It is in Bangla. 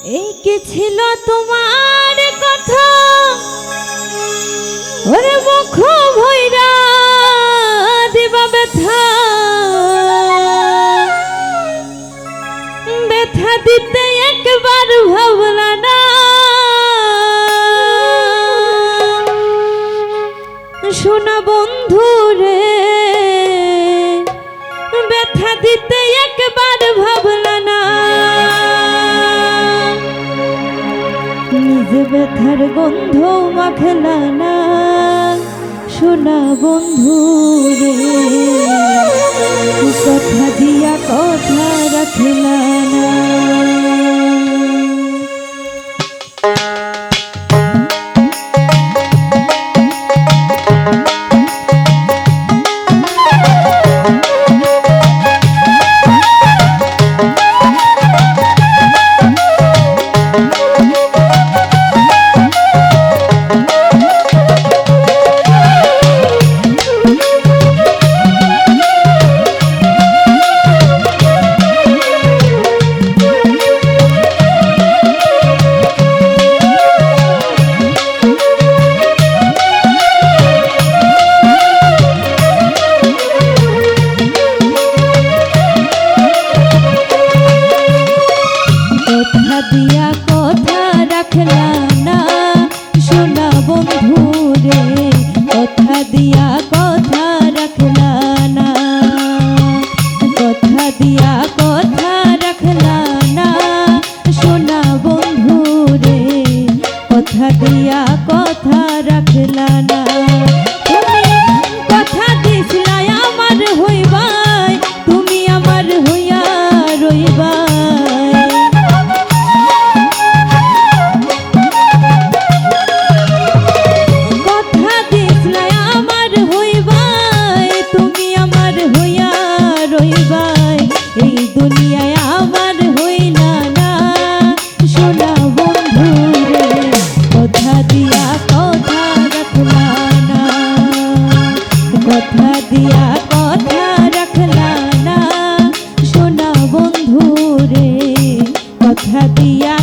এই কি ছিল তোমার কথা ওরে মুখ ভৈরা দিবা ব্যথা ব্যথা দিতে একবার ভাবলা না শোনা বন্ধু রে ব্যথা দিতে একবার ভাবলা না নিজে ব্যথার গন্ধ মাখলা না শোনা বন্ধু রে কথা দিয়া কথা রাখলা না দিয়া কথা রাখলা না শোনা বন্ধু রে কথা দিয়া কথা রাখলা না কথা দিয়া কথা রাখলা না শোনা বন্ধু রে কথা দিয়া কথা রাখলা না তুমি কথা দিছিলা আমার হইবাই তুমি আমার হইয়া রইবা এই দুনিয়ায় আমার হইলা না শোনা বন্ধু রে কথা দিয়া কথা রাখলা না কথা দিয়া কথা রাখলা না শোনা বন্ধু রে কথা দিয়া